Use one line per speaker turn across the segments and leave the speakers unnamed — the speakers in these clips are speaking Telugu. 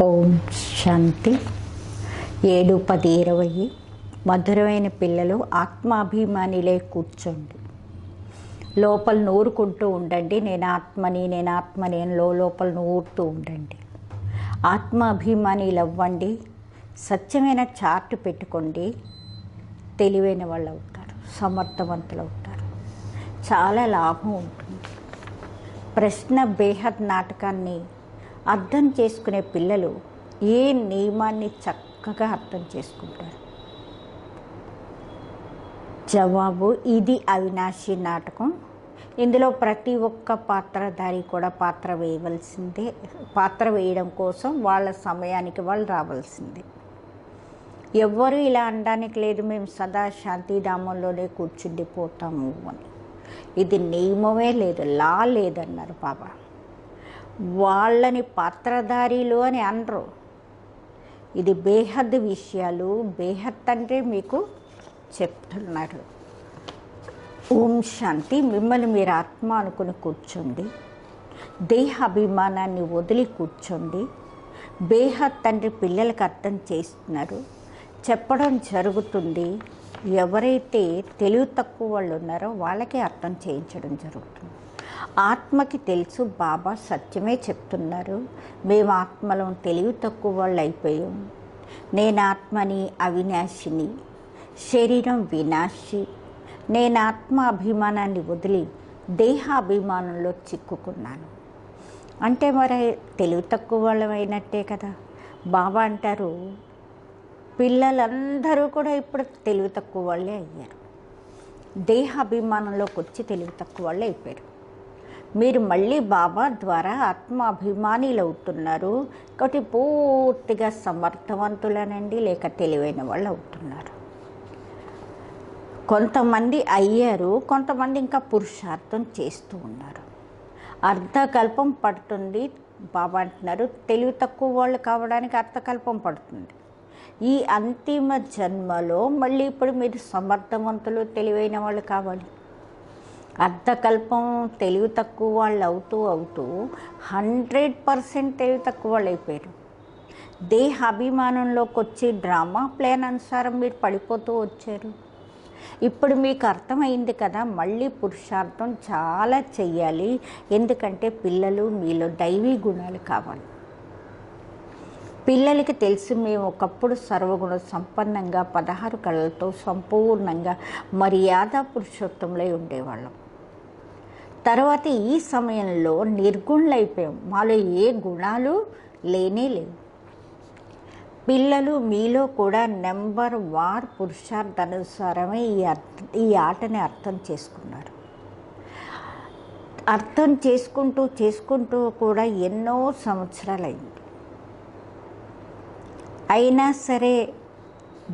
ఓం శాంతి. 7-10-20 మధురమైన పిల్లలు ఆత్మాభిమానిలే కూర్చోండి. లోపల నూరుకుంటూ ఉండండి, నేను ఆత్మని అని లోపల నూరుతూ ఉండండి. ఆత్మాభిమానిలు అవ్వండి. సత్యమైన చార్ట్ పెట్టుకోండి. తెలివైన వాళ్ళు అవుతారు, సమర్థవంతులు అవుతారు, చాలా లాభం ఉంటుంది. ప్రశ్న బేహద్ నాటకాన్ని అర్థం చేసుకునే పిల్లలు ఏ నియమాన్ని చక్కగా అర్థం చేసుకుంటారు. జవాబు: ఇది అవినాశి నాటకం. ఇందులో ప్రతి ఒక్క పాత్రధారి కూడా పాత్ర వేయవలసిందే. పాత్ర వేయడం కోసం వాళ్ళ సమయానికి వాళ్ళు రావాల్సిందే. ఎవ్వరూ ఇలా అనడానికి లేదు, మేము సదా శాంతిధామంలోనే కూర్చుండిపోతాము అని. ఇది నియమమే లేదు, లా లేదన్నారు బాబా. వాళ్ళని పాత్రధారీలు అని అనరు. ఇది బేహద్ విషయాలు. బేహద్ అంటే మీకు చెప్తున్నారు. ఓం శాంతి. మిమ్మల్ని మీరు ఆత్మ అనుకుని కూర్చోండి. దేహ అభిమానాన్ని వదిలి కూర్చోండి. బేహద్ తండ్రి పిల్లలకు అర్థం చేస్తున్నారు, చెప్పడం జరుగుతుంది. ఎవరైతే తెలివి తక్కువ వాళ్ళు ఉన్నారో వాళ్ళకే అర్థం చేయించడం జరుగుతుంది. ఆత్మకి తెలుసు, బాబా సత్యమే చెప్తున్నారు. మేము ఆత్మలో తెలివి తక్కువ వాళ్ళు అయిపోయాం. నేను ఆత్మని, అవినాశిని, శరీరం వినాశి. నేను ఆత్మ అభిమానాన్ని వదిలి దేహ అభిమానంలో చిక్కుకున్నాను అంటే మరి తెలివి తక్కువ వాళ్ళం అయినట్టే కదా. బాబా అంటారు, పిల్లలందరూ కూడా ఇప్పుడు తెలివి తక్కువ వాళ్ళే అయ్యారు. దేహ అభిమానంలోకి వచ్చి తెలివి తక్కువ వాళ్ళే అయిపోయారు. మీరు మళ్ళీ బాబా ద్వారా ఆత్మాభిమానిలు అవుతున్నారు కాబట్టి పూర్తిగా సమర్థవంతులనండి, లేక తెలివైన వాళ్ళు అవుతున్నారు. కొంతమంది అయ్యారు, కొంతమంది ఇంకా పురుషార్థం చేస్తూ ఉన్నారు. అర్ధకల్పం పడుతుంది. బాబా అంటున్నారు, తెలివి తక్కువ వాళ్ళు కావడానికి అర్ధకల్పం పడుతుంది. ఈ అంతిమ జన్మలో మళ్ళీ ఇప్పుడు మీరు సమర్థవంతులు, తెలివైన వాళ్ళు కావాలి. అర్ధకల్పం తెలివి తక్కువ వాళ్ళు అవుతూ 100% తెలివి తక్కువ వాళ్ళు అయిపోయారు. దేహ అభిమానంలోకి వచ్చి డ్రామా ప్లాన్ అనుసారం మీరు పడిపోతూ వచ్చారు. ఇప్పుడు మీకు అర్థమైంది కదా, మళ్ళీ పురుషార్థం చాలా చెయ్యాలి. ఎందుకంటే పిల్లలు మీలో దైవీ గుణాలు కావాలి. పిల్లలకి తెలిసి మేము ఒకప్పుడు సర్వగుణ సంపన్నంగా 16 కళలతో సంపూర్ణంగా మర్యాద పురుషోత్తములై ఉండేవాళ్ళం. తర్వాత ఈ సమయంలో నిర్గుణులైపోయాం. మాలో ఏ గుణాలు లేనే లేవు. పిల్లలు మీలో కూడా నెంబర్ వార్ పురుషార్థానుసారమే ఈ ఆటని అర్థం చేసుకున్నారు. అర్థం చేసుకుంటూ కూడా ఎన్నో సంవత్సరాలైంది. అయినా సరే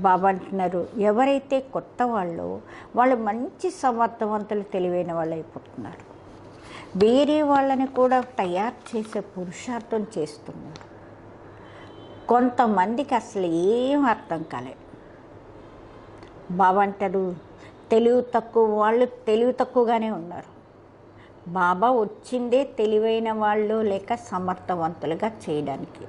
బాబా అంటున్నారు, ఎవరైతే కొత్త వాళ్ళు మంచి సమర్థవంతులు, తెలివైన వాళ్ళు అయిపోతున్నారు. వేరే వాళ్ళని కూడా తయారు చేసే పురుషార్థం చేస్తున్నారు. కొంతమందికి అసలు ఏం అర్థం కాలేదు. బాబా అంటారు, తెలివి తక్కువ వాళ్ళు తెలివి తక్కువగానే ఉన్నారు. బాబా వచ్చిందే తెలివైన వాళ్ళు లేక సమర్థవంతులుగా చేయడానికి.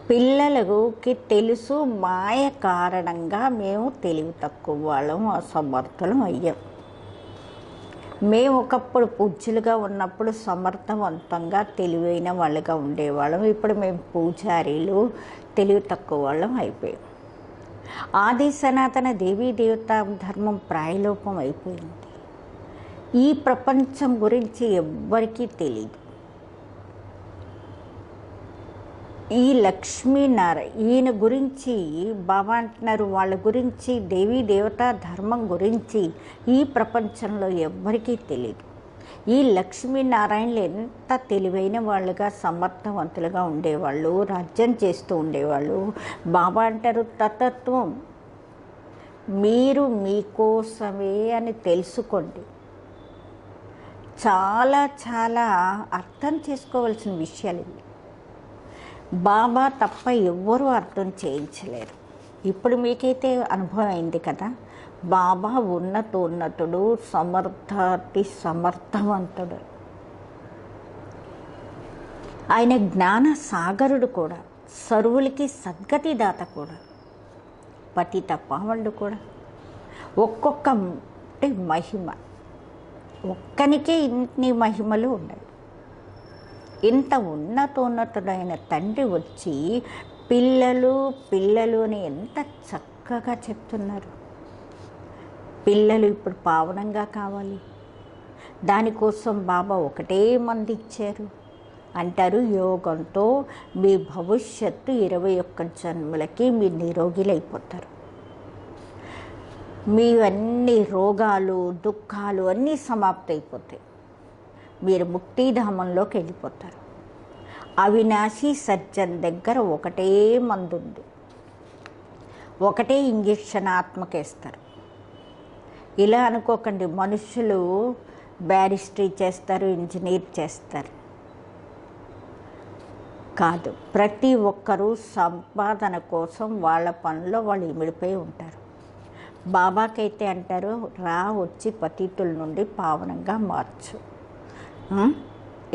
పిల్లలకి తెలుసు, మాయ కారణంగా మేము తెలివి తక్కువ వాళ్ళం, అసమర్థులం అయ్యాం. మేము ఒకప్పుడు పూజ్యులుగా ఉన్నప్పుడు సమర్థవంతంగా తెలివైన వాళ్ళుగా ఉండేవాళ్ళం. ఇప్పుడు మేము పూజారీలు, తెలివి తక్కువ వాళ్ళం అయిపోయాం. ఆది సనాతన దేవీ దేవతా ధర్మం ప్రాయలోపం అయిపోయింది. ఈ ప్రపంచం గురించి ఎవ్వరికీ తెలియదు. ఈ లక్ష్మీనారాయణ ఈయన గురించి బాబా అంటున్నారు, వాళ్ళ గురించి దేవీ దేవతా ధర్మం గురించి ఈ ప్రపంచంలో ఎవ్వరికీ తెలియదు. ఈ లక్ష్మీనారాయణలు ఎంత తెలివైన వాళ్ళుగా, సమర్థవంతులుగా ఉండేవాళ్ళు, రాజ్యం చేస్తూ ఉండేవాళ్ళు. బాబా అంటారు, తతత్వం మీరు మీకోసమే అని తెలుసుకోండి. చాలా చాలా అర్థం చేసుకోవాల్సిన విషయాలు ఇవి. బాబా తప్ప ఎవ్వరూ అర్థం చేయించలేరు. ఇప్పుడు మీకైతే అనుభవం అయింది కదా, బాబా ఉన్నతోన్నతుడు, సమర్థవంతుడు. ఆయన జ్ఞాన సాగరుడు కూడా, సర్వులకి సద్గతి దాత కూడా, పతిత పావనుడు కూడా. ఒక్కొక్క మహిమ, ఒక్కనికే ఇన్ని మహిమలు ఉన్నాయి. ఇంత ఉన్నతోన్నతుడైన తండ్రి వచ్చి పిల్లలు పిల్లలు అని ఎంత చక్కగా చెప్తున్నారు. పిల్లలు ఇప్పుడు పావనంగా కావాలి, దానికోసం బాబా ఒకటే మంది ఇచ్చారు అంటారు. యోగంతో మీ భవిష్యత్తు 21 జన్మలకి మీరు నిరోగిలైపోతారు. మీ అన్ని రోగాలు దుఃఖాలు అన్నీ సమాప్తి అయిపోతాయి. మీరు ముక్తిధామంలోకి వెళ్ళిపోతారు. అవినాశి సజ్జన్ దగ్గర ఒకటే మందు ఉంది, ఒకటే ఇంజెక్షన్ ఆత్మకేస్తారు. ఇలా అనుకోకండి, మనుషులు బ్యారిస్టరీ చేస్తారు, ఇంజనీర్ చేస్తారు కాదు. ప్రతి ఒక్కరూ సంపాదన కోసం వాళ్ళ పనిలో వాళ్ళు ఇమిడిపోయి ఉంటారు. బాబాకైతే అంటారు, రా వచ్చి పతితుల నుండి పావనంగా మార్చు.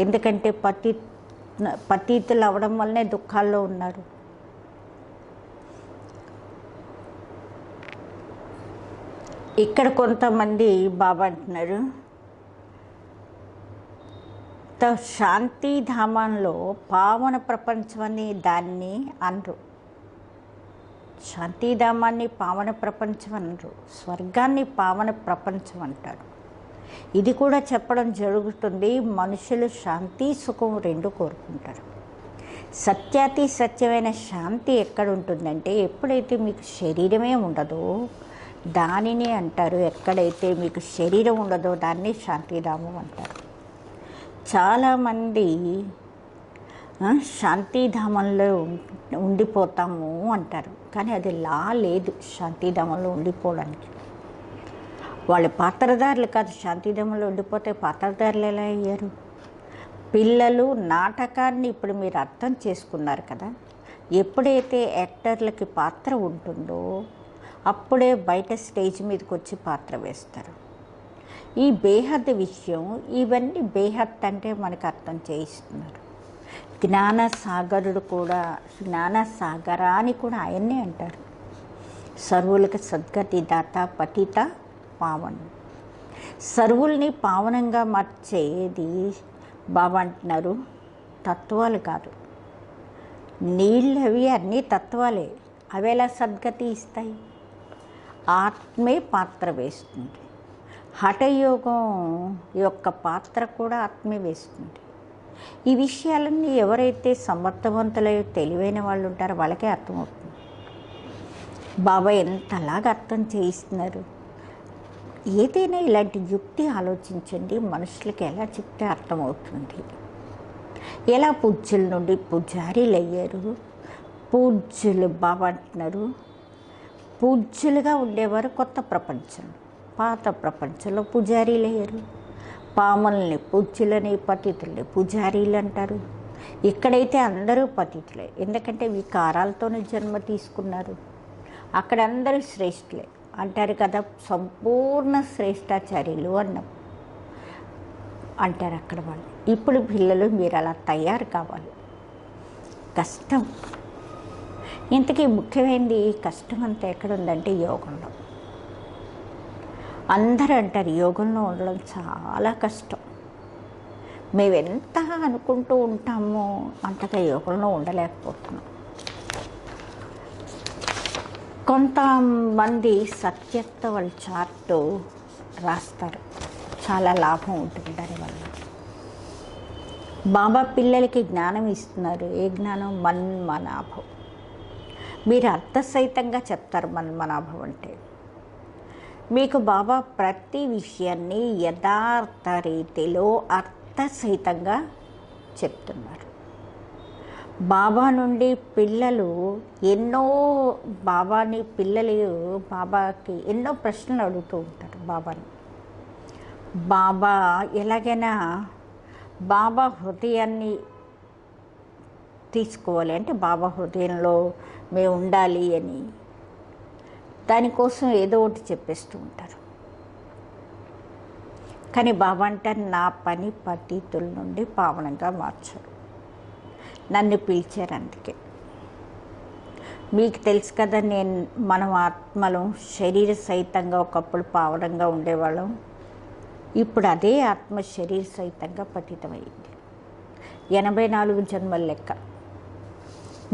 ఎందుకంటే పతితులు అవడం వల్లనే దుఃఖాల్లో ఉన్నారు. ఇక్కడ కొంతమంది బాబా అంటున్నారు, శాంతిధామంలో పావన ప్రపంచం అని దాన్ని అనరు. శాంతిధామాన్ని పావన ప్రపంచం అనరు, స్వర్గాన్ని పావన ప్రపంచం అంటారు. ఇది కూడా చెప్పడం జరుగుతుంది. మనుషులు శాంతి సుఖం రెండు కోరుకుంటారు. సత్యాతి సత్యమైన శాంతి ఎక్కడ ఉంటుందంటే, ఎప్పుడైతే మీకు శరీరమే ఉండదో దానిని అంటారు. ఎక్కడైతే మీకు శరీరం ఉండదో దాన్ని శాంతిధామం అంటారు. చాలామంది శాంతిధామంలో ఉండిపోతాము అంటారు, కానీ అది లా లేదు శాంతిధామంలో ఉండిపోవడానికి. వాళ్ళు పాత్రధారులు కాదు. శాంతిధామంలో ఉండిపోతే పాత్రధారులు ఎలా అయ్యారు? పిల్లలు నాటకాన్ని ఇప్పుడు మీరు అర్థం చేసుకున్నారు కదా. ఎప్పుడైతే యాక్టర్లకి పాత్ర ఉంటుందో అప్పుడే బయట స్టేజ్ మీదకి వచ్చి పాత్ర వేస్తారు. ఈ బేహద్ విషయం, ఇవన్నీ బేహద్ అంటే మనకు అర్థం చేయిస్తున్నారు. జ్ఞాన సాగరుడు కూడా, జ్ఞాన సాగర అని కూడా ఆయన్నే అంటారు. సర్వులకు సద్గతి దాత పతిత పావన్. సర్వుల్ని పావనంగా మార్చేది బాబా అంటున్నారు, తత్వాలు కాదు. నీళ్ళు అవి అన్నీ తత్వాలే, అవి ఎలా సద్గతి ఇస్తాయి? ఆత్మే పాత్ర వేస్తుంది. హఠయోగం యొక్క పాత్ర కూడా ఆత్మే వేస్తుంది. ఈ విషయాలన్నీ ఎవరైతే సమర్థవంతులై తెలివైన వాళ్ళు ఉంటారో వాళ్ళకే అర్థమవుతుంది. బాబా ఎంతలాగా అర్థం చేయిస్తున్నారు. ఏదైనా ఇలాంటి యుక్తి ఆలోచించండి, మనుషులకి ఎలా చెప్తే అర్థమవుతుంది. ఎలా పూజ్యుల నుండి పూజారీలు అయ్యారు. పూజ్యులు బాబా అంటున్నారు, పూజ్యులుగా ఉండేవారు కొత్త ప్రపంచంలో, పాత ప్రపంచంలో పూజారీలు అయ్యారు. పాముల్ని పూజ్యులని, పతితుల్ని పూజారీలు అంటారు. ఇక్కడైతే అందరూ పతితులే, ఎందుకంటే వికారాలతోనే జన్మ తీసుకున్నారు. అక్కడ అందరూ శ్రేష్ఠులే అంటారు కదా, సంపూర్ణ శ్రేష్టాచార్యులు అంటారు అక్కడ వాళ్ళు. ఇప్పుడు పిల్లలు మీరు అలా తయారు కావాలి. కష్టం. ఇంతకీ ముఖ్యమైనది కష్టం అంతా ఎక్కడుందంటే యోగంలో. అందరూ అంటారు యోగంలో ఉండడం చాలా కష్టం. మేము ఎంత అనుకుంటూ ఉంటామో అంతగా యోగంలో ఉండలేకపోతున్నాం. కొంతమంది సత్యత్వ వాళ్ళ చార్టు రాస్తారు, చాలా లాభం ఉంటుంది దానివల్ల. బాబా పిల్లలకి జ్ఞానం ఇస్తున్నారు. ఏ జ్ఞానం? మన్మనాభం. మీరు అర్థసహితంగా చెప్తారు మన్మనాభం అంటే. మీకు బాబా ప్రతి విషయాన్ని యథార్థ రీతిలో అర్థసహితంగా చెప్తున్నారు. బాబా నుండి పిల్లలు బాబాకి ఎన్నో ప్రశ్నలు అడుగుతూ ఉంటారు బాబాని. బాబా ఎలాగైనా బాబా హృదయాన్ని తీసుకోవాలి అంటే, బాబా హృదయంలో మేము ఉండాలి అని దానికోసం ఏదో ఒకటి చెప్పేస్తూ ఉంటారు. కానీ బాబా అంటారు, నా పని పతితుల నుండి పావనంగా మార్చరు. నన్ను పిలిచారు. అందుకే మీకు తెలుసు కదా, మనం ఆత్మలు శరీర సహితంగా ఒకప్పుడు పావనంగా ఉండేవాళ్ళం. ఇప్పుడు అదే ఆత్మ శరీర సహితంగా పతితమైంది. 84 జన్మల లెక్క.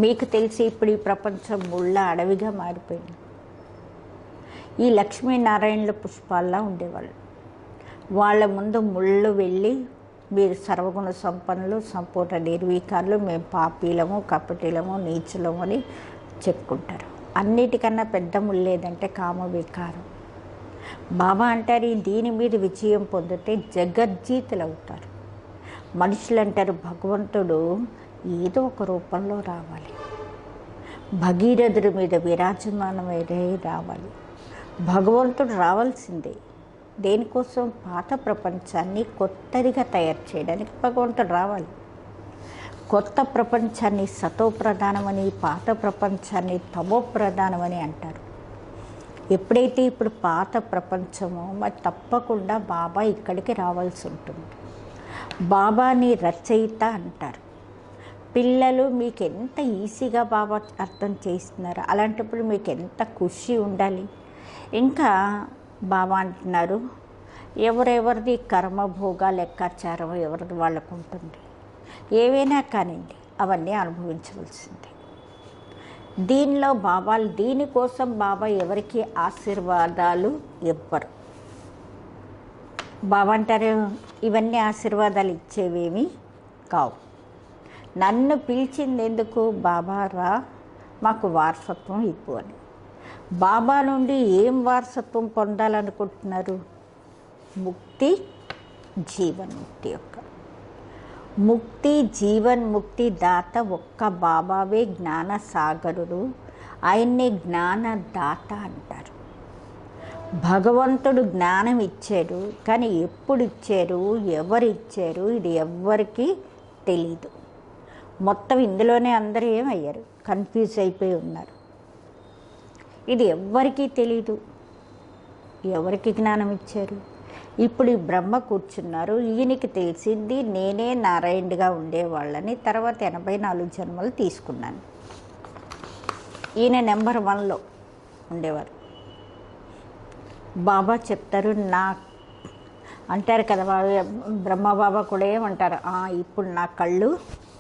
మీకు తెలిసి ఇప్పుడు ఈ ప్రపంచం ముళ్ళ అడవిగా మారిపోయింది. ఈ లక్ష్మీనారాయణుల పుష్పాల్లా ఉండేవాళ్ళు. వాళ్ళ ముందు ముళ్ళు వెళ్ళి, మీరు సర్వగుణ సంపన్నులు, సంపూర్ణ నిర్వీకారులు, మేము పాపీలము, కపటీలము, నీచులము అని చెప్పుకుంటారు. అన్నిటికన్నా పెద్ద ముళ్ళేదంటే కామ వికారం. బాబా అంటారు, దీని మీద విజయం పొందితే జగజ్జీతులు అవుతారు. మనుషులు అంటారు, భగవంతుడు ఏదో ఒక రూపంలో రావాలి, భగీరథుడి మీద విరాజమానమైతే రావాలి. భగవంతుడు రావాల్సిందే. దేనికోసం? పాత ప్రపంచాన్ని కొత్తదిగా తయారు చేయడానికి భగవంతుడు రావాలి. కొత్త ప్రపంచాన్ని సతో ప్రధానమని, పాత ప్రపంచాన్ని తమో ప్రధానమని అంటారు. ఎప్పుడైతే ఇప్పుడు పాత ప్రపంచమో, మరి తప్పకుండా బాబా ఇక్కడికి రావాల్సి ఉంటుంది. బాబాని రచయిత అంటారు. పిల్లలు మీకు ఎంత ఈజీగా బాబా అర్థం చేస్తున్నారు. అలాంటప్పుడు మీకు ఎంత ఖుషి ఉండాలి. ఇంకా బాబా అంటున్నారు, ఎవరెవరిది కర్మభోగ లెక్కాచారం ఎవరిది వాళ్ళకు ఉంటుంది. ఏవైనా కానివ్వండి, అవన్నీ అనుభవించవలసిందే. దీనికోసం బాబా ఎవరికి ఆశీర్వాదాలు ఇవ్వరు. బాబా అంటారు, ఇవన్నీ ఆశీర్వాదాలు ఇచ్చేవేమీ కావు. నన్ను పిలిచింది ఎందుకు? బాబా రా, మాకు వారసత్వం ఇవ్వు అని. బాబా నుండి ఏం వారసత్వం పొందాలనుకుంటున్నారు? ముక్తి, జీవన్ముక్తి యొక్క ముక్తి, జీవన్ముక్తి దాత ఒక్క బాబావే జ్ఞాన సాగరుడు. ఆయన్ని జ్ఞానదాత అంటారు. భగవంతుడు జ్ఞానం ఇచ్చాడు, కానీ ఎప్పుడు ఇచ్చారు, ఎవరు ఇచ్చారు, ఇది ఎవ్వరికీ తెలీదు. మొత్తం ఇందులోనే అందరూ ఏమయ్యారు? కన్ఫ్యూజ్ అయిపోయి ఉన్నారు. ఇది ఎవ్వరికీ తెలీదు. ఎవరికి జ్ఞానం ఇచ్చారు? ఇప్పుడు ఈ బ్రహ్మ కూర్చున్నారు, ఈయనకి తెలిసింది నేనే నారాయణుడిగా ఉండేవాళ్ళని. తర్వాత 84 జన్మలు తీసుకున్నాను. ఈయన నెంబర్ 1లో ఉండేవారు. బాబా చెప్తారు, అంటారు కదా, బ్రహ్మబాబా కూడా ఏమంటారు, ఇప్పుడు నా కళ్ళు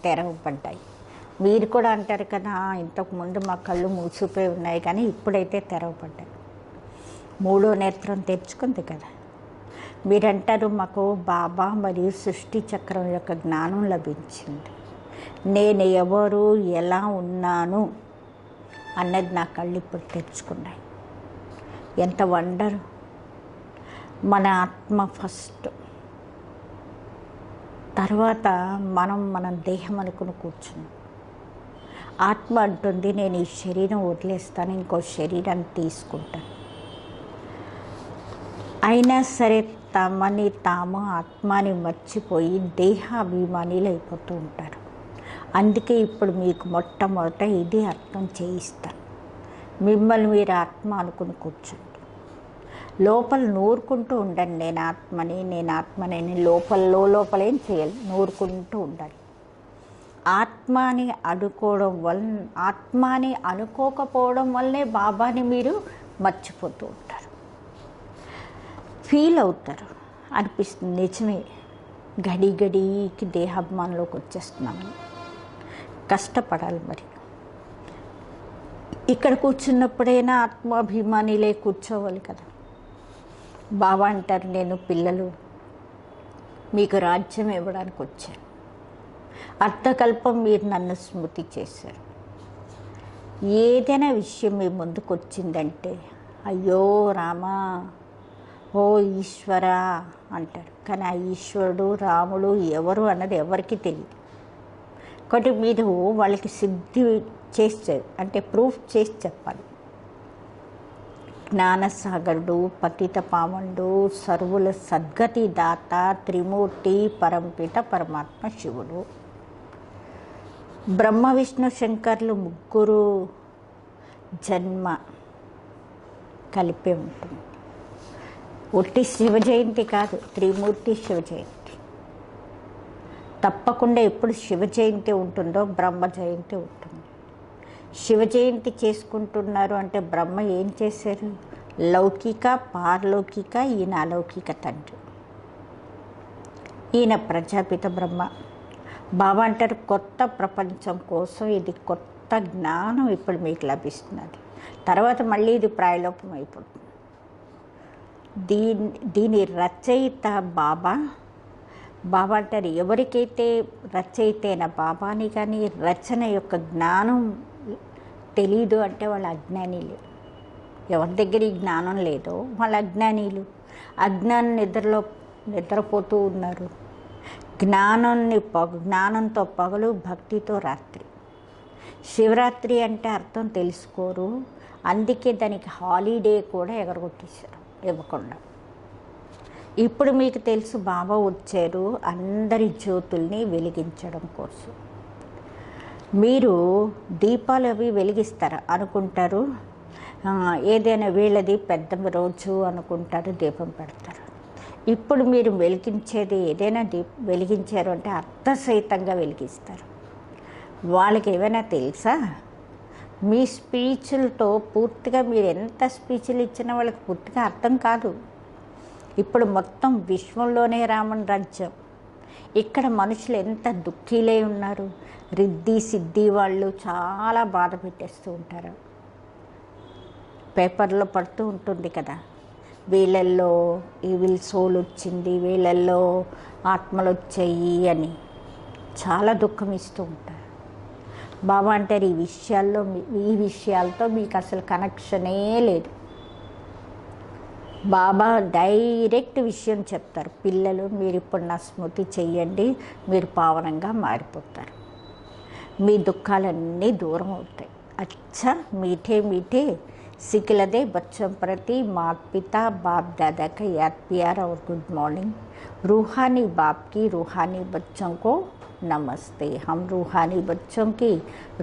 తెరవబడ్డాయి. మీరు కూడా అంటారు కదా, ఇంతకుముందు మా కళ్ళు మూసిపోయి ఉన్నాయి కానీ ఇప్పుడైతే తెరవబడ్డాయి. 3వ నేత్రం తెరుచుకుంది కదా. మీరంటారు, మాకు బాబా మరియు సృష్టి చక్రం యొక్క జ్ఞానం లభించింది. నేను ఎవరు, ఎలా ఉన్నాను అన్నది నా కళ్ళు ఇప్పుడు తెరుచుకున్నాయి. ఎంత వండరు. మన ఆత్మ ఫస్ట్, తర్వాత మనం దేహం అనుకుని కూర్చున్నాం. ఆత్మ అంటుంది, నేను ఈ శరీరం వదిలేస్తాను, ఇంకో శరీరాన్ని తీసుకుంటాను. అయినా సరే తమని తాము ఆత్మని మర్చిపోయి దేహాభిమానిలు అయిపోతూ ఉంటారు. అందుకే ఇప్పుడు మీకు మొట్టమొదట ఇది అర్థం చేయిస్తాను. మిమ్మల్ని మీరు ఆత్మ అనుకుని కూర్చోండి. లోపల నూరుకుంటూ ఉండండి, నేను ఆత్మని లోపలేం చేయాలి, నూరుకుంటూ ఉండాలి. ఆత్మని అనుకోకపోవడం వల్లే బాబాని మీరు మర్చిపోతూ ఉంటారు. ఫీల్ అవుతారు, అనిపిస్తుంది నిజమే, గడికి దేహాభిమానంలోకి వచ్చేస్తున్నామని. కష్టపడాలి. మరి ఇక్కడ కూర్చున్నప్పుడైనా ఆత్మాభిమానిలే కూర్చోవాలి కదా. బాబా అంటారు, నేను పిల్లలు మీకు రాజ్యం ఇవ్వడానికి వచ్చాను. అర్థకల్పం మీరు నన్ను స్మృతి చేశారు. ఏదైనా విషయం మీ ముందుకు వచ్చిందంటే అయ్యో రామా, ఓ ఈశ్వరా అంటారు. కానీ ఆ ఈశ్వరుడు, రాముడు ఎవరు అన్నది ఎవరికి తెలియదు. కాబట్టి మీరు వాళ్ళకి సిద్ధి చేసి, అంటే ప్రూఫ్ చేసి చెప్పాలి. జ్ఞానసాగరుడు, పతిత పావనుడు, సర్వుల సద్గతి దాత, త్రిమూర్తి, పరంపిత పరమాత్మ శివుడు. బ్రహ్మ విష్ణు శంకర్లు ముగ్గురు జన్మ కలిపే ఉంటుంది. ఒట్టి శివ జయంతి కాదు, త్రిమూర్తి శివ జయంతి. తప్పకుండా ఎప్పుడు శివ జయంతి ఉంటుందో బ్రహ్మ జయంతి ఉంటుంది. శివ జయంతి చేసుకుంటున్నారు అంటే బ్రహ్మ ఏం చేశారు? లౌకిక, పారలౌకిక, ఈయన అలౌకిక తండ్రి. ఈయన ప్రజాపిత బ్రహ్మ. బాబా అంటారు కొత్త ప్రపంచం కోసం ఇది కొత్త జ్ఞానం ఇప్పుడు మీకు లభిస్తున్నది. తర్వాత మళ్ళీ ఇది ప్రాయలోపం అయిపోతుంది. దీని రచయిత బాబా. బాబా అంటారు ఎవరికైతే రచయితైన బాబాని కానీ రచన యొక్క జ్ఞానం తెలీదు అంటే వాళ్ళు అజ్ఞానీలు. ఎవరి దగ్గర ఈ జ్ఞానం లేదో వాళ్ళు అజ్ఞానీలు. అజ్ఞానం నిద్రపోతూ ఉన్నారు. జ్ఞానంతో పగలు, భక్తితో రాత్రి. శివరాత్రి అంటే అర్థం తెలుసుకోరు. అందుకే దానికి హాలిడే కూడా ఎగరగొట్టేశారు ఇవ్వకుండా. ఇప్పుడు మీకు తెలుసు బాబా వచ్చారు అందరి జ్యోతుల్ని వెలిగించడం కోసం. మీరు దీపాలు అవి వెలిగిస్తారు అనుకుంటారు, ఏదైనా వీళ్ళది పెద్ద రోజు అనుకుంటారు, దీపం పెడతారు. ఇప్పుడు మీరు వెలిగించేది ఏదైనా వెలిగించారు అంటే అర్థసహితంగా వెలిగిస్తారు. వాళ్ళకి ఏమైనా తెలుసా? మీ స్పీచ్లతో పూర్తిగా మీరు ఎంత స్పీచ్లు ఇచ్చినా వాళ్ళకి పూర్తిగా అర్థం కాదు. ఇప్పుడు మొత్తం విశ్వంలోనే రామన్ రాజ్యం. ఇక్కడ మనుషులు ఎంత దుఃఖీలై ఉన్నారు. రిద్ధి సిద్ధి వాళ్ళు చాలా బాధ పెట్టేస్తూ ఉంటారు. పేపర్లో పడుతూ ఉంటుంది కదా, వీళ్ళల్లో ఈవిల్ సోల్ వచ్చింది, వీళ్ళల్లో ఆత్మలు వచ్చాయి అని చాలా దుఃఖం ఇస్తూ ఉంటారు. బాబా అంటారు ఈ విషయాలతో మీకు అసలు కనెక్షనే లేదు. బాబా డైరెక్ట్ విషయం చెప్తారు. పిల్లలు మీరు ఇప్పుడు నా స్మృతి చెయ్యండి, మీరు పావనంగా మారిపోతారు, మీ దుఃఖాలన్నీ దూరం అవుతాయి. అచ్చా మీఠే మీఠే सिखलदे बच्चों प्रति माता पिता बाप दादा का याद प्यार और गुड मॉर्निंग. रूहानी बाप की रूहानी बच्चों को नमस्ते. हम रूहानी बच्चों की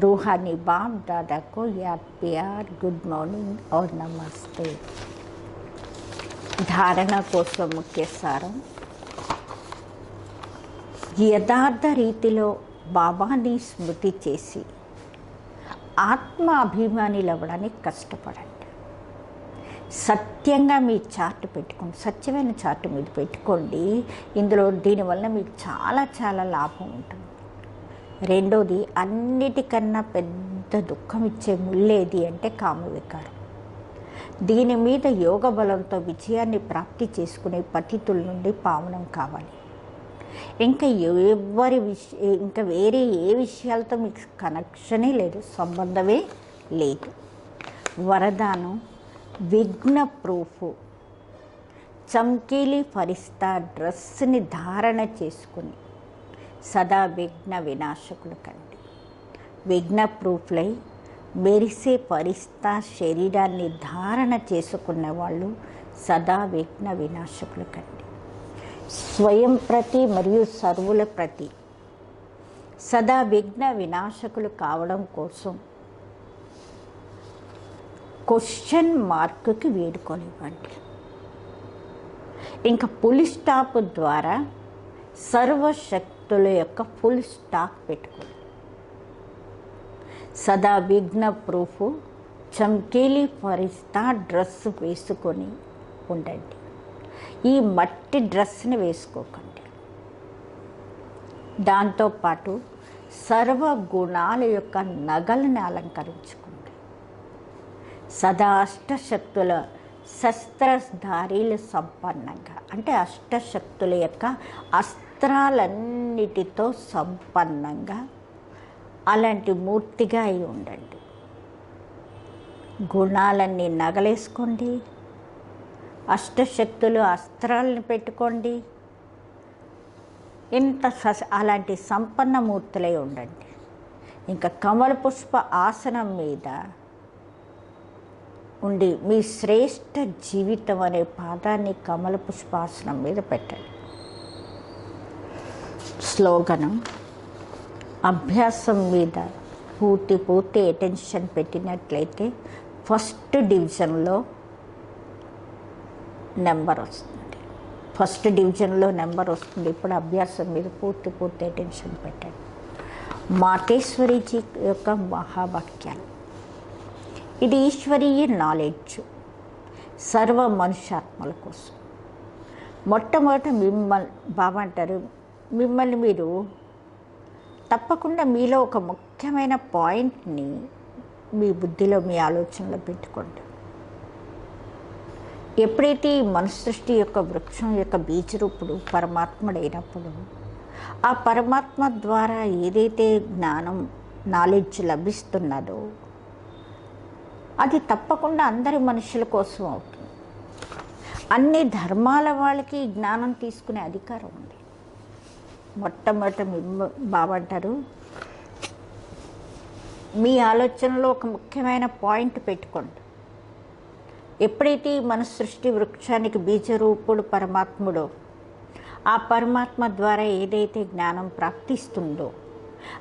रूहानी बाप दादा को याद प्यार गुड मॉर्निंग और नमस्ते. धारणा కోసం ముఖ్య సారం. యథార్థ రీతిలో బాబాని స్మృతి చేసి ఆత్మ అభిమానులు అవ్వడానికి కష్టపడండి. సత్యంగా మీ చార్ట్ పెట్టుకోండి, సత్యమైన చార్ట్ మీద పెట్టుకోండి. దీనివల్ల మీకు చాలా చాలా లాభం ఉంటుంది. రెండోది, అన్నిటికన్నా పెద్ద దుఃఖం ఇచ్చే ముళ్ళేది అంటే కామవికారం. దీని మీద యోగ బలంతో విజయాన్ని ప్రాప్తి చేసుకునే పతితుల నుండి పావనం కావాలి. ఇంకా ఇంకా వేరే ఏ విషయాలతో మీకు కనెక్షనే లేదు, సంబంధమే లేదు. వరదానం విఘ్న ప్రూఫ్. చమ్కీలి ఫరిస్తా డ్రెస్ని ధారణ చేసుకుని సదా విఘ్న వినాశకులు కండి. విఘ్న ప్రూఫ్లై మెరిసే ఫరిస్తా శరీరాన్ని ధారణ చేసుకున్న వాళ్ళు సదా విఘ్న వినాశకులు కండి. స్వయం ప్రతి మరియు సర్వుల ప్రతి సదా విఘ్న వినాశకులు కావడం కోసం క్వశ్చన్ మార్క్కి వేడుకోనివ్వండి. ఇంకా ఫుల్ స్టాప్ ద్వారా సర్వశక్తుల యొక్క ఫుల్ స్టాప్ పెట్టుకోండి. సదా విఘ్న ప్రూఫ్ చమ్కీలి ఫరిస్తా డ్రెస్ వేసుకొని ఉండండి. ఈ మట్టి డ్రెస్ని వేసుకోకండి. దాంతోపాటు సర్వ గుణాల యొక్క నగలను అలంకరించుకోండి. సదా అష్టశక్తుల శస్త్రధారీలు సంపన్నంగా, అంటే అష్టశక్తుల యొక్క అస్త్రాలన్నిటితో సంపన్నంగా అలాంటి మూర్తిగా అయి ఉండండి. గుణాలన్నీ నగలేసుకోండి, అష్టశక్తులు అస్త్రాలను పెట్టుకోండి. అలాంటి సంపన్న మూర్తులై ఉండండి. ఇంకా కమల పుష్ప ఆసనం మీద ఉండి మీ శ్రేష్ఠ జీవితం అనే పాదాన్ని కమల పుష్పాసనం మీద పెట్టండి. స్లోగనం అభ్యాసం మీద పూర్తి అటెన్షన్ పెట్టినట్లయితే ఫస్ట్ డివిజన్లో నెంబర్ వస్తుంది. ఫస్ట్ డివిజన్లో నెంబర్ వస్తుంది. ఇప్పుడు అభ్యాసం మీద పూర్తి అటెన్షన్ పెట్టండి. మాతేశ్వరీజీ యొక్క మహావాక్యాలు. ఇది ఈశ్వరీయ నాలెడ్జ్ సర్వ మనుష్యాత్మల కోసం. మొట్టమొదట బాబా అంటారు, మిమ్మల్ని మీరు తప్పకుండా మీలో ఒక ముఖ్యమైన పాయింట్ని మీ బుద్ధిలో, మీ ఆలోచనలో పెట్టుకోండి. ఎప్పుడైతే ఈ మనుష్య సృష్టి యొక్క వృక్షం యొక్క బీజరూపుడు పరమాత్ముడైనప్పుడు, ఆ పరమాత్మ ద్వారా ఏదైతే జ్ఞానం, నాలెడ్జ్ లభిస్తున్నదో అది తప్పకుండా అందరి మనుషుల కోసం అవుతుంది. అన్ని ధర్మాల వాళ్ళకి జ్ఞానం తీసుకునే అధికారం ఉంది. మొట్టమొదట బాబా అంటారు, మీ ఆలోచనలో ఒక ముఖ్యమైన పాయింట్ పెట్టుకోండి. ఎప్పుడైతే మన సృష్టి వృక్షానికి బీజరూపుడు పరమాత్ముడో, ఆ పరమాత్మ ద్వారా ఏదైతే జ్ఞానం ప్రాప్తిస్తుందో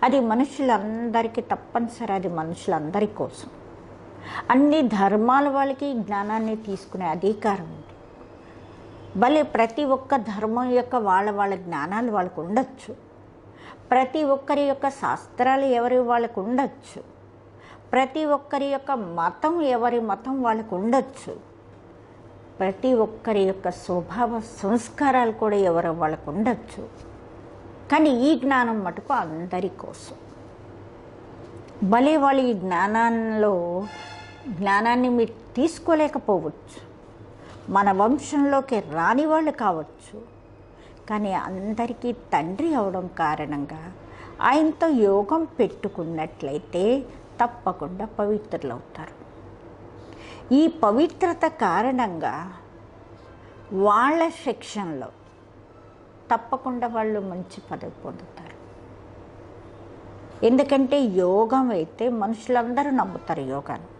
అది మనుషులందరికీ తప్పనిసరి, అది మనుషులందరి కోసం. అన్ని ధర్మాల వాళ్ళకి జ్ఞానాన్ని తీసుకునే అధికారం ఉంది. భలే ప్రతి ఒక్క ధర్మం యొక్క వాళ్ళ జ్ఞానాలు వాళ్ళకు ఉండొచ్చు. ప్రతి ఒక్కరి యొక్క శాస్త్రాలు ఎవరి వాళ్ళకు ఉండొచ్చు. ప్రతి ఒక్కరి యొక్క మతం ఎవరి మతం వాళ్ళకు ఉండొచ్చు. ప్రతి ఒక్కరి యొక్క స్వభావ సంస్కారాలు కూడా ఎవరి వాళ్ళకు ఉండొచ్చు. కానీ ఈ జ్ఞానం మటుకు అందరి కోసం. భలే వాళ్ళు ఈ జ్ఞానాన్ని మీరు తీసుకోలేకపోవచ్చు, మన వంశంలోకి రాని వాళ్ళు కావచ్చు. కానీ అందరికీ తండ్రి అవడం కారణంగా ఆయనతో యోగం పెట్టుకున్నట్లయితే తప్పకుండా పవిత్రులవుతారు. ఈ పవిత్రత కారణంగా వాళ్ళ సెక్షన్లో తప్పకుండా వాళ్ళు మంచి పదవి పొందుతారు. ఎందుకంటే యోగం అయితే మనుషులందరూ నమ్ముతారు యోగాన్ని.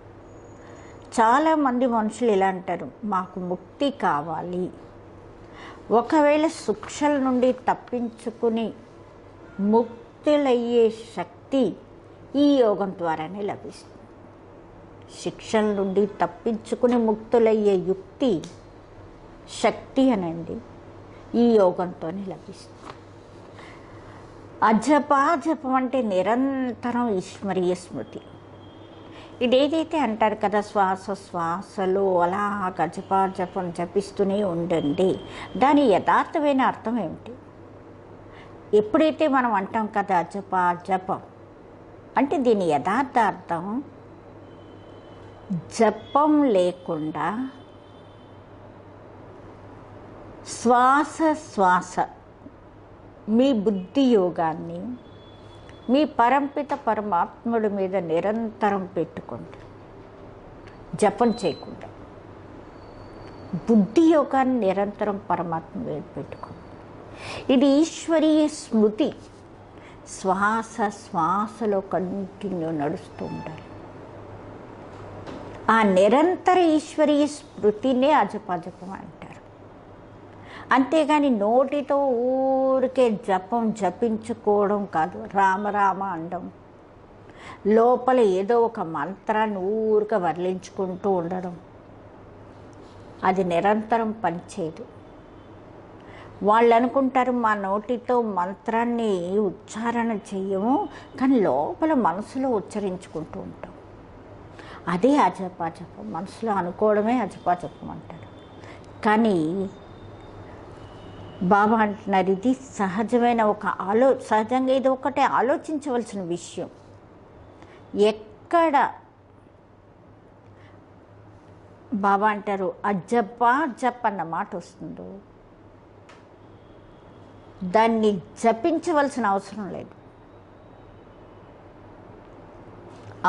చాలామంది మనుషులు ఇలా అంటారు, మాకు ముక్తి కావాలి. ఒకవేళ శిక్షల నుండి తప్పించుకుని ముక్తులయ్యే శక్తి ఈ యోగం ద్వారానే లభిస్తుంది. శిక్షల నుండి తప్పించుకుని ముక్తులయ్యే యుక్తి, శక్తి అనండి ఈ యోగంతోనే లభిస్తుంది. అజపం అంటే నిరంతరం ఈశ్వరీయ స్మృతి. ఇదేదైతే అంటారు కదా, శ్వాసలో అలా జపం జపిస్తూనే ఉండండి, దాని యథార్థమైన అర్థం ఏమిటి? ఎప్పుడైతే మనం అంటాం కదా జపం అంటే దీని యథార్థ అర్థం జపం లేకుండా శ్వాస మీ బుద్ధి యోగాన్ని మీ పరంపిత పరమాత్ముడి మీద నిరంతరం పెట్టుకోండి. జపం చేయకుండా బుద్ధి యోగాన్ని నిరంతరం పరమాత్మ మీద పెట్టుకోండి. ఇది ఈశ్వరీయ స్మృతి. శ్వాసలో కంటిన్యూ నడుస్తూ ఉండాలి. ఆ నిరంతర ఈశ్వరీయ స్మృతినే అజపం అంటారు. అంతేగాని నోటితో ఊరికే జపించుకోవడం కాదు, రామ అనడం, లోపల ఏదో ఒక మంత్రాన్ని ఊరికే వర్లించుకుంటూ ఉండడం, అది నిరంతరం పనిచేయదు. వాళ్ళు అనుకుంటారు మా నోటితో మంత్రాన్ని ఉచ్చారణ చెయ్యము, కానీ లోపల మనసులో ఉచ్చరించుకుంటూ ఉంటాం. అదే అజపం. మనసులో అనుకోవడమే అజపం అంటారు. కానీ బాబా అంటున్నారు, ఇది సహజమైన సహజంగా ఇది ఒకటే ఆలోచించవలసిన విషయం. ఎక్కడ బాబా అంటారు జప్ అన్న మాట వస్తుందో దాన్ని జపించవలసిన అవసరం లేదు.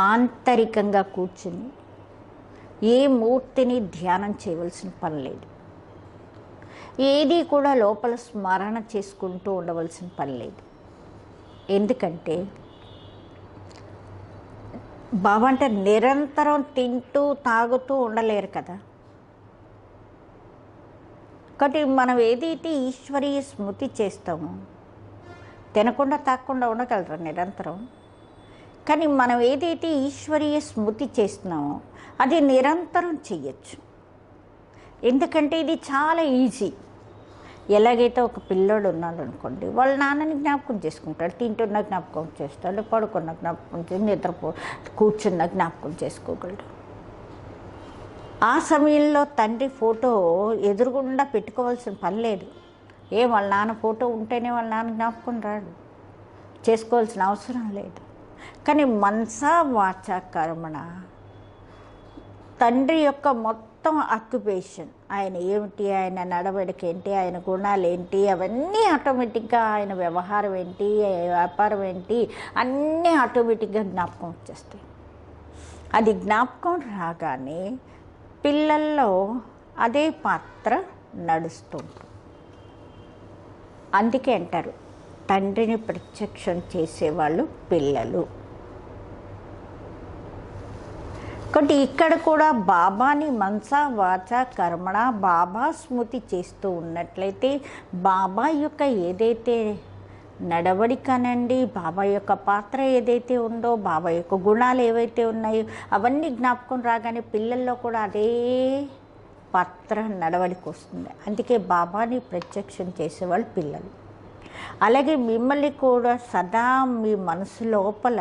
ఆంతరికంగా కూర్చుని ఏ మూర్తిని ధ్యానం చేయవలసిన పని లేదు. ఏది కూడా లోపల స్మరణ చేసుకుంటూ ఉండవలసిన పని లేదు. ఎందుకంటే బాబా అంటే నిరంతరం తింటూ తాగుతూ ఉండలేరు కదా. కాబట్టి మనం ఏదైతే ఈశ్వరీయ స్మృతి చేస్తామో, తినకుండా తాగకుండా ఉండగలరు నిరంతరం. కానీ మనం ఏదైతే ఈశ్వరీయ స్మృతి చేస్తున్నామో అది నిరంతరం చెయ్యొచ్చు. ఎందుకంటే ఇది చాలా ఈజీ. ఎలాగైతే ఒక పిల్లోడు ఉన్నాడు అనుకోండి, వాళ్ళ నాన్నని జ్ఞాపకం చేసుకుంటాడు, తింటున్న జ్ఞాపకం చేస్తాడు, పడుకున్న జ్ఞాపకం చేసి కూర్చున్న జ్ఞాపకం చేసుకోగలడు. ఆ సమయంలో తండ్రి ఫోటో ఎదురుగుండా పెట్టుకోవాల్సిన పని లేదు. వాళ్ళ నాన్న ఫోటో ఉంటేనే వాళ్ళ నాన్న జ్ఞాపకం రాడు, చేసుకోవాల్సిన అవసరం లేదు. కానీ మనసా వాచా కర్మణ తండ్రి యొక్క మొత్తం ఆక్యుపేషన్, ఆయన ఏమిటి, ఆయన నడవడిక ఏంటి, ఆయన గుణాలు ఏంటి, అవన్నీ ఆటోమేటిక్గా, ఆయన వ్యవహారం ఏంటి, వ్యాపారం ఏంటి, అన్నీ ఆటోమేటిక్గా జ్ఞాపకం వచ్చేస్తాయి. అది జ్ఞాపకం రాగానే పిల్లల్లో అదే పాత్ర నడుస్తుంటుంది. అందుకే అంటారు తండ్రిని ప్రత్యక్షం చేసేవాళ్ళు పిల్లలు. కాబట్టి ఇక్కడ కూడా బాబాని మనసా వాచా కర్మణ బాబా స్మృతి చేస్తూ ఉన్నట్లయితే బాబా యొక్క ఏదైతే నడవడికనండి, బాబా యొక్క పాత్ర ఏదైతే ఉందో, బాబా యొక్క గుణాలు ఏవైతే ఉన్నాయో అవన్నీ జ్ఞాపకం రాగానే పిల్లల్లో కూడా అదే పాత్ర నడవడికి వస్తుంది. అందుకే బాబాని ప్రత్యక్షం చేసేవాళ్ళు పిల్లలు. అలాగే మిమ్మల్ని కూడా సదా మీ మనసు లోపల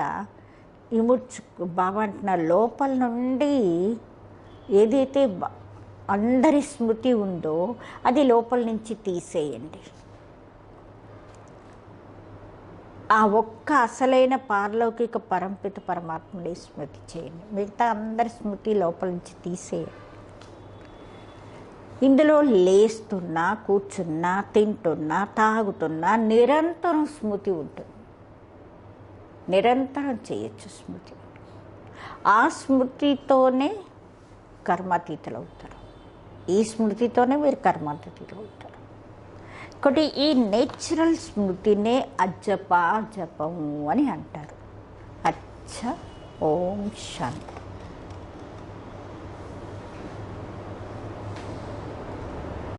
బాబా అంటున్న లోపల నుండి ఏదైతే అందరి స్మృతి ఉందో అది లోపల నుంచి తీసేయండి. ఆ ఒక్క అసలైన పారలౌకిక పరంపిత పరమాత్ముడి స్మృతి చేయండి. మిగతా అందరి స్మృతి లోపల నుంచి తీసేయండి. ఇందులో లేస్తున్నా, కూర్చున్నా, తింటున్నా, తాగుతున్నా నిరంతరం స్మృతి ఉంటుంది. నిరంతరం చేయొచ్చు స్మృతి. ఆ స్మృతితోనే కర్మాతీతులు అవుతారు. ఈ స్మృతితోనే మీరు కర్మాతీతులు అవుతారు. కాబట్టి ఈ నేచురల్ స్మృతినే అజ్జప జపము అని అంటారు. అచ్చ ఓం శాంతి.